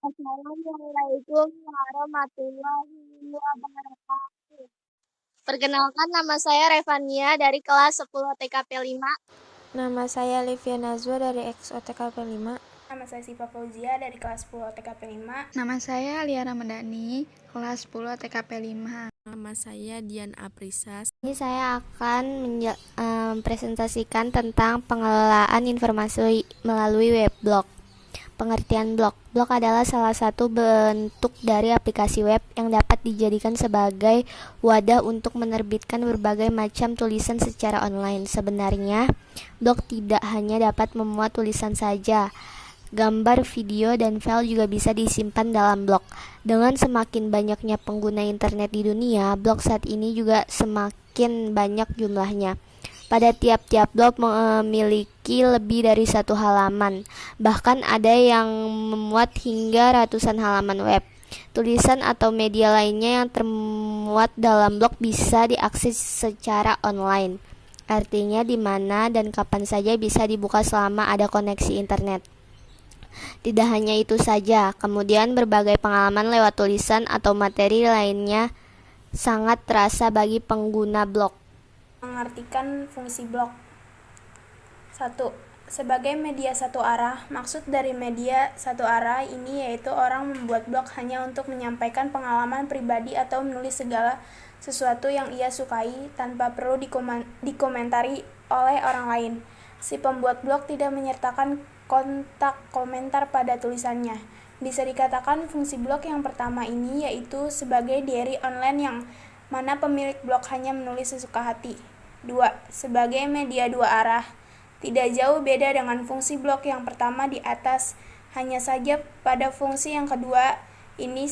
Assalamualaikum warahmatullahi wabarakatuh. Perkenalkan nama saya Revania dari kelas 10 TKP 5. Nama saya Livia Nazwa dari XOTKP 5. Nama saya Siva Fauzia dari kelas 10 TKP 5. Nama saya Liara Medani, kelas 10 TKP 5. Nama saya Dian Aprisa. Ini saya akan mempresentasikan tentang pengelolaan informasi melalui web blog. Pengertian blog. Blog adalah salah satu bentuk dari aplikasi web yang dapat dijadikan sebagai wadah untuk menerbitkan berbagai macam tulisan secara online. Sebenarnya, blog tidak hanya dapat memuat tulisan saja. Gambar, video, dan file juga bisa disimpan dalam blog. Dengan semakin banyaknya pengguna internet di dunia, blog saat ini juga semakin banyak jumlahnya. Pada tiap-tiap blog memiliki lebih dari satu halaman, bahkan ada yang memuat hingga ratusan halaman web. Tulisan atau media lainnya yang termuat dalam blog bisa diakses secara online. Artinya di mana dan kapan saja bisa dibuka selama ada koneksi internet. Tidak hanya itu saja, kemudian berbagai pengalaman lewat tulisan atau materi lainnya sangat terasa bagi pengguna blog. Mengartikan fungsi blog. 1. Sebagai media satu arah, maksud dari media satu arah ini yaitu orang membuat blog hanya untuk menyampaikan pengalaman pribadi atau menulis segala sesuatu yang ia sukai tanpa perlu dikomentari oleh orang lain. Si pembuat blog tidak menyertakan kontak komentar pada tulisannya. Bisa dikatakan fungsi blog yang pertama ini yaitu sebagai diary online yang mana pemilik blog hanya menulis sesuka hati. 2. Sebagai media dua arah. Tidak jauh beda dengan fungsi blog yang pertama di atas, hanya saja pada fungsi yang kedua ini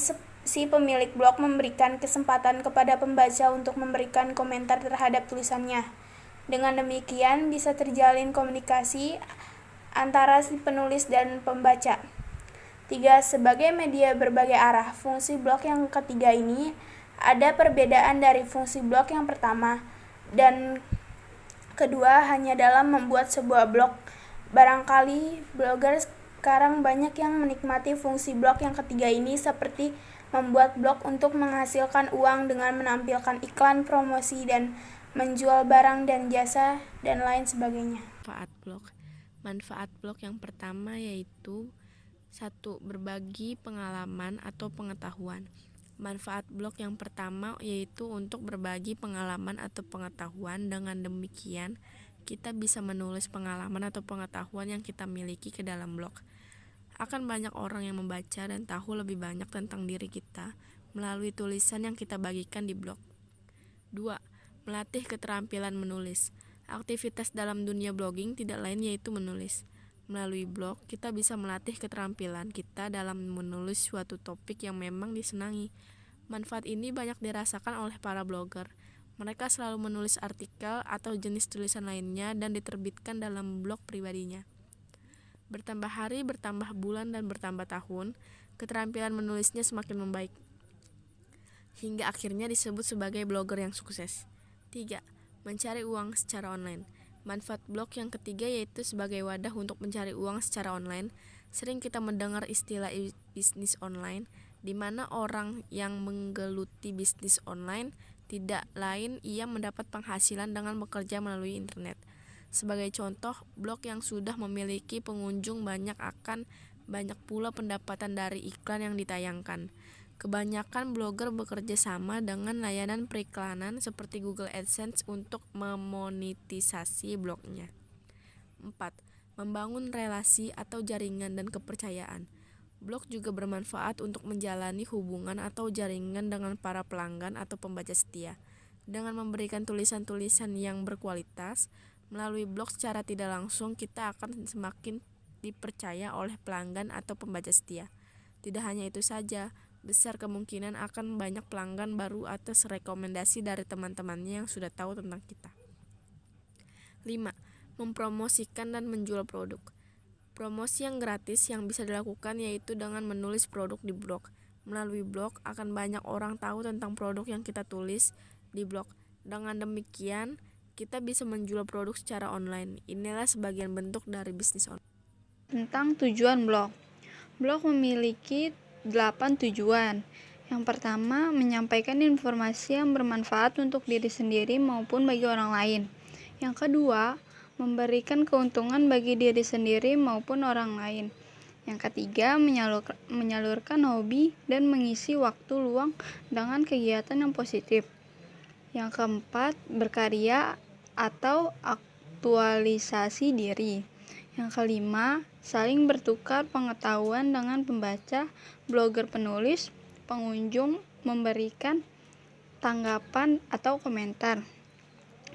si pemilik blog memberikan kesempatan kepada pembaca untuk memberikan komentar terhadap tulisannya. Dengan demikian bisa terjalin komunikasi antara si penulis dan pembaca. 3. Sebagai media berbagai arah. Fungsi blog yang ketiga ini ada perbedaan dari fungsi blog yang pertama dan kedua hanya dalam membuat sebuah blog. Barangkali blogger sekarang banyak yang menikmati fungsi blog yang ketiga ini seperti membuat blog untuk menghasilkan uang dengan menampilkan iklan, promosi, dan menjual barang dan jasa, dan lain sebagainya. Manfaat blog yang pertama yaitu 1. Berbagi pengalaman atau pengetahuan. Manfaat blog yang pertama yaitu untuk berbagi pengalaman atau pengetahuan. Dengan demikian, kita bisa menulis pengalaman atau pengetahuan yang kita miliki ke dalam blog. Akan banyak orang yang membaca dan tahu lebih banyak tentang diri kita melalui tulisan yang kita bagikan di blog. 2. Melatih keterampilan menulis. Aktivitas dalam dunia blogging tidak lain yaitu menulis. Melalui blog, kita bisa melatih keterampilan kita dalam menulis suatu topik yang memang disenangi. Manfaat ini banyak dirasakan oleh para blogger. Mereka selalu menulis artikel atau jenis tulisan lainnya dan diterbitkan dalam blog pribadinya. Bertambah hari, bertambah bulan, dan bertambah tahun, keterampilan menulisnya semakin membaik, hingga akhirnya disebut sebagai blogger yang sukses. 3. Mencari uang secara online. Manfaat blog yang ketiga yaitu sebagai wadah untuk mencari uang secara online. Sering kita mendengar istilah bisnis online, di mana orang yang menggeluti bisnis online tidak lain ia mendapat penghasilan dengan bekerja melalui internet. Sebagai contoh, blog yang sudah memiliki pengunjung banyak akan banyak pula pendapatan dari iklan yang ditayangkan. Kebanyakan blogger bekerja sama dengan layanan periklanan seperti Google AdSense untuk memonetisasi blognya. 4. Membangun relasi atau jaringan dan kepercayaan. Blog juga bermanfaat untuk menjalani hubungan atau jaringan dengan para pelanggan atau pembaca setia. Dengan memberikan tulisan-tulisan yang berkualitas, melalui blog secara tidak langsung kita akan semakin dipercaya oleh pelanggan atau pembaca setia. Tidak hanya itu saja, besar kemungkinan akan banyak pelanggan baru atas rekomendasi dari teman-temannya yang sudah tahu tentang kita. 5. Mempromosikan dan menjual produk. Promosi yang gratis yang bisa dilakukan yaitu dengan menulis produk di blog. Melalui blog akan banyak orang tahu tentang produk yang kita tulis di blog. Dengan demikian, kita bisa menjual produk secara online. Inilah sebagian bentuk dari bisnis online. Tentang tujuan blog. Blog memiliki 8 tujuan. Yang pertama, menyampaikan informasi yang bermanfaat untuk diri sendiri maupun bagi orang lain. Yang kedua, memberikan keuntungan bagi diri sendiri maupun orang lain. Yang ketiga, menyalurkan hobi dan mengisi waktu luang dengan kegiatan yang positif. Yang keempat, berkarya atau aktualisasi diri. Yang kelima, saling bertukar pengetahuan dengan pembaca, blogger penulis, pengunjung, memberikan tanggapan atau komentar.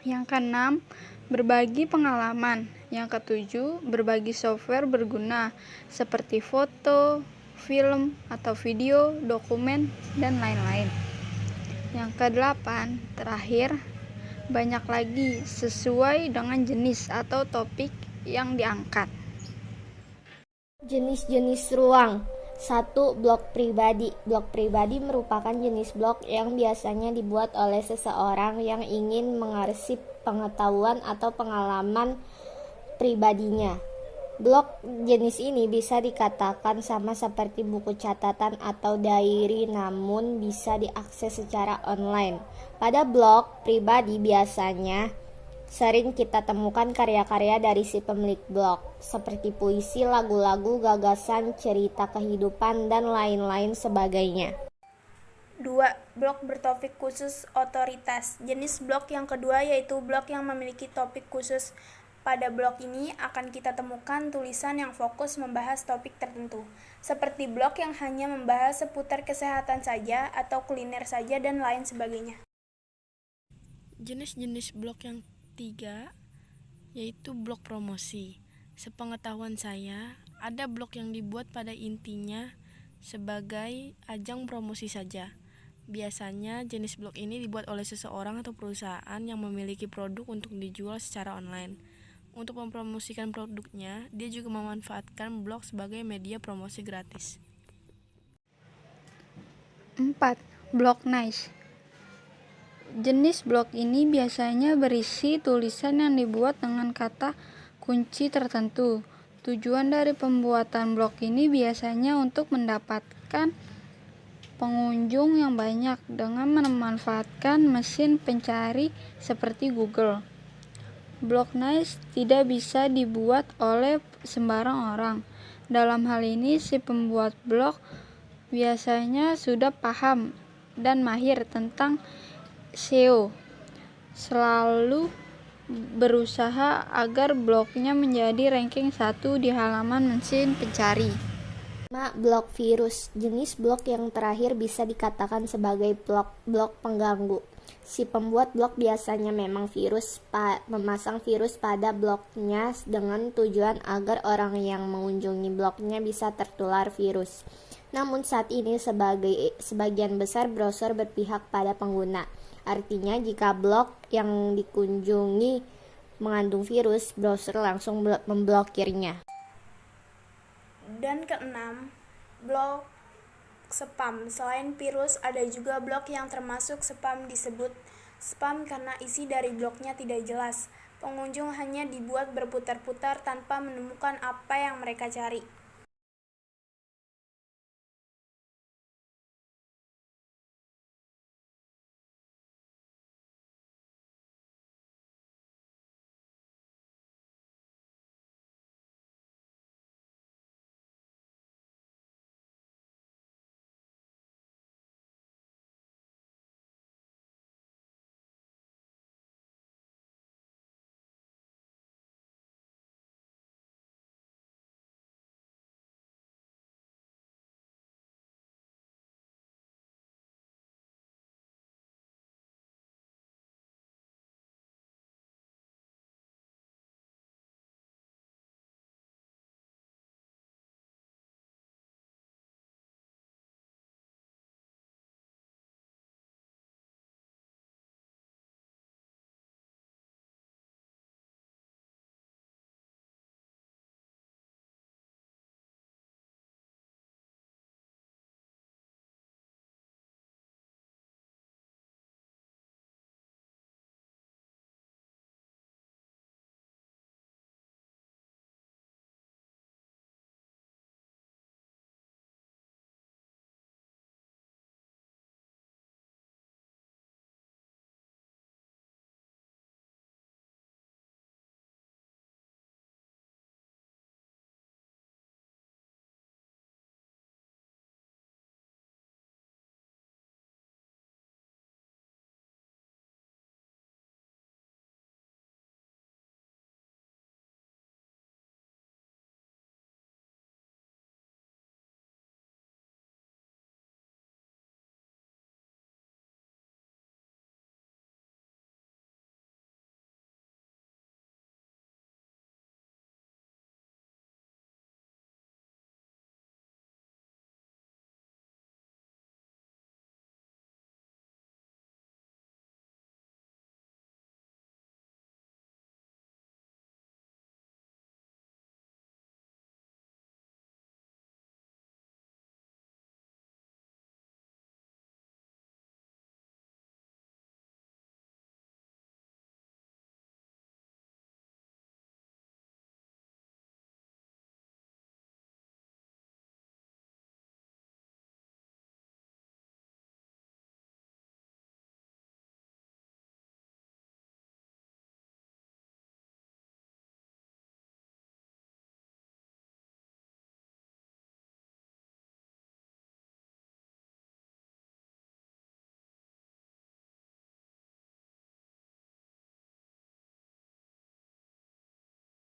Yang keenam, berbagi pengalaman. Yang ketujuh, berbagi software berguna seperti foto, film, atau video, dokumen, dan lain-lain. Yang kedelapan, terakhir, banyak lagi sesuai dengan jenis atau topik yang diangkat. Jenis-jenis ruang. 1. Blog pribadi. Blog pribadi merupakan jenis blog yang biasanya dibuat oleh seseorang yang ingin mengarsip pengetahuan atau pengalaman pribadinya. Blog jenis ini bisa dikatakan sama seperti buku catatan atau diary, namun bisa diakses secara online. Pada blog pribadi biasanya sering kita temukan karya-karya dari si pemilik blog, seperti puisi, lagu-lagu, gagasan, cerita kehidupan, dan lain-lain sebagainya. 2. Blog bertopik khusus otoritas. Jenis blog yang kedua yaitu blog yang memiliki topik khusus. Pada blog ini akan kita temukan tulisan yang fokus membahas topik tertentu, seperti blog yang hanya membahas seputar kesehatan saja atau kuliner saja dan lain sebagainya. Jenis-jenis blog yang ketiga yaitu blog promosi. Sepengetahuan saya, ada blog yang dibuat pada intinya sebagai ajang promosi saja. Biasanya jenis blog ini dibuat oleh seseorang atau perusahaan yang memiliki produk untuk dijual secara online. Untuk mempromosikan produknya, dia juga memanfaatkan blog sebagai media promosi gratis. 4. Blog niche. Jenis blog ini biasanya berisi tulisan yang dibuat dengan kata kunci tertentu. Tujuan dari pembuatan blog ini biasanya untuk mendapatkan pengunjung yang banyak dengan memanfaatkan mesin pencari seperti Google. Blog niche tidak bisa dibuat oleh sembarang orang. Dalam hal ini, si pembuat blog biasanya sudah paham dan mahir tentang SEO, selalu berusaha agar blognya menjadi ranking 1 di halaman mesin pencari. 5. Blog virus. Jenis blog yang terakhir bisa dikatakan sebagai blog pengganggu. Si pembuat blog biasanya memang memasang virus pada blognya dengan tujuan agar orang yang mengunjungi blognya bisa tertular virus. Namun saat ini sebagian besar browser berpihak pada pengguna. Artinya jika blog yang dikunjungi mengandung virus, browser langsung memblokirnya. Dan keenam, blog spam. Selain virus, ada juga blog yang termasuk spam. Disebut spam karena isi dari blognya tidak jelas. Pengunjung hanya dibuat berputar-putar tanpa menemukan apa yang mereka cari.